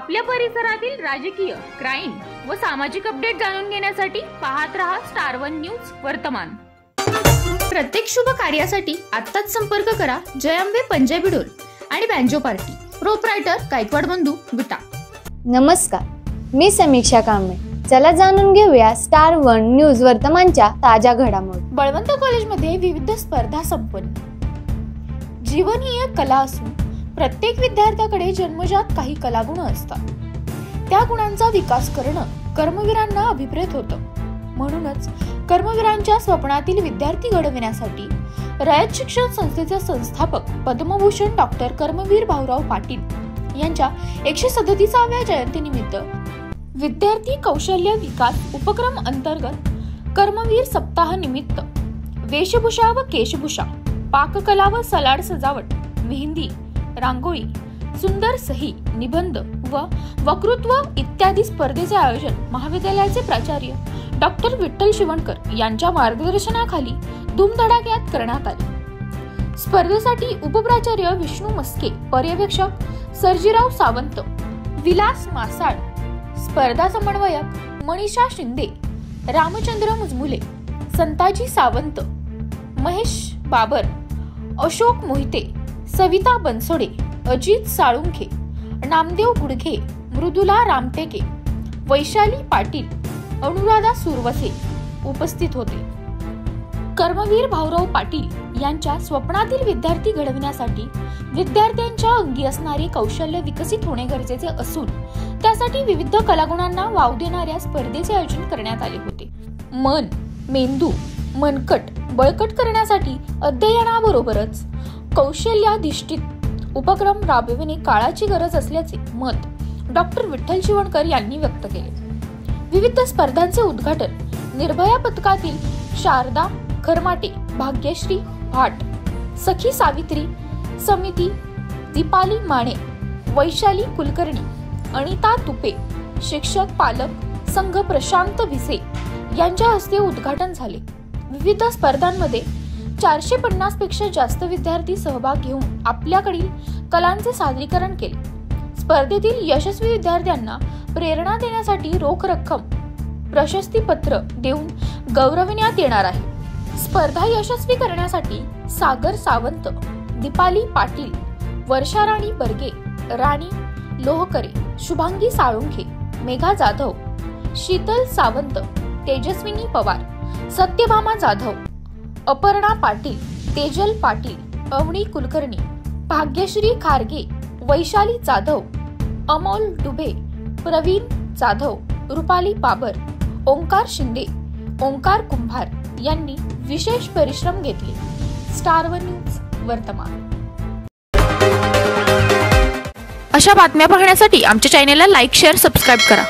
आपल्या परिसरातील राजकीय, क्राईम व सामाजिक अपडेट जाणून घेण्यासाठी पाहत रहा स्टार वन न्यूज वर्तमान। प्रत्येक शुभ कार्यासाठी आत्ताच संपर्क करा जय अंबे पंजाबी ढोल आणि बँजो पार्टी, प्रोप्रायटर गायकवाड बंधू विटा। नमस्कार, मी समीक्षा कांबळे। चला जाणून घेऊया स्टार वन न्यूज वर्तमानच्या ताज्या घडामोडी। बळवंत कॉलेजमध्ये विविध स्पर्धा संपन्न। जीवन ही एक कला असून प्रत्येक विद्यार्थ्याकडे जन्मजात काही कलागुण असतात। त्या गुणांचा विकास करणं कर्मवीरांना अभिप्रेत होतं। म्हणूनच कर्मवीरांच्या स्वप्नातील विद्यार्थी घडविण्यासाठी रयत शिक्षण संस्थेचे संस्थापक पद्मभूषण डॉक्टर कर्मवीर भाऊराव पाटील यांच्या 137व्या जयंतीनिमित्त विद्यार्थी कौशल्य विकास उपक्रम अंतर्गत कर्मवीर सप्ताह निमित्त वेशभूषा व केशभूषा, पाककला व सलाड सजावट, मेहंदी, रांगोळी, सुंदर सही, निबंध व वक्तृत्व इत्यादी स्पर्धेचे आयोजन महाविद्यालयाचे प्राचार्य डॉक्टर विठ्ठल शिवणकर यांच्या मार्गदर्शनाखाली धूमधडाक्यात करण्यात आले। स्पर्धेसाठी उपप्राचार्य विष्णू मस्के, पर्यवेक्षक सर्जीराव सावंत, विलास मासाळ, स्पर्धा समन्वयक मनीषा शिंदे, रामचंद्र मुजमुले, संताजी सावंत, महेश बाबर, अशोक मोहिते, सविता बनसोडे, अजित साळुंखे, नामदेव गुडघे, मृदुला रामटेके, वैशाली पाटील, अनुराधा सुरवसे उपस्थित होते। कर्मवीर भाऊराव पाटील यांच्या स्वप्नातील विद्यार्थी घडविण्यासाठी विद्यार्थ्यांच्या अंगी असणारे कौशल्य विकसित होणे गरजेचे असून त्यासाठी विविध कलागुणांना वाव देणाऱ्या स्पर्धेचे आयोजन करण्यात आले होते। मन, मेंदू, मनकट बळकट करण्यासाठी अध्ययनाबरोबरच कौशल्याधिष्ठित उपक्रम राबविणे काळाची गरज असल्याचे मत डॉक्टर विठ्ठल शिवणकर यांनी व्यक्त केले। विविध स्पर्धांचे उद्घाटन निर्भया पथकातील शारदा खरमाटे, भाग्यश्री भाट, सखी सावित्री समिती, दीपाली माने, वैशाली कुलकर्णी, अनिता तुपे, शिक्षक पालक संघ प्रशांत भिसे यांच्या हस्ते उद्घाटन झाले। विविध स्पर्धांमध्ये 450 पेक्षा जास्त विद्यार्थी सहभाग घेऊन आपल्याकडील कलांचे सादरीकरण केले। स्पर्धेतील यशस्वी विद्यार्थ्यांना प्रेरणा देण्यासाठी रोख रक्कम, प्रशस्ती पत्र देऊन गौरविण्यात येणार आहे। स्पर्धा यशस्वी करण्यासाठी सागर सावंत, दीपाली पाटील, वर्षा राणी बर्गे, राणी लोहकरे, शुभांगी साळुंखे, मेघा जाधव, शीतल सावंत, तेजस्विनी पवार, सत्यभामा जाधव, अपर्णा पाटील, तेजल पाटील, अवनी कुलकर्णी, भाग्यश्री खारगे, वैशाली जाधव, अमोल डुबे, प्रवीण जाधव, रुपाली बाबर, ओंकार शिंदे, ओंकार कुंभार यांनी विशेष परिश्रम घेतले। स्टार वन न्यूज वर्तमान। अशा बातम्या पाहण्यासाठी आमच्या चॅनेलला लाईक, शेअर, सबस्क्राईब करा।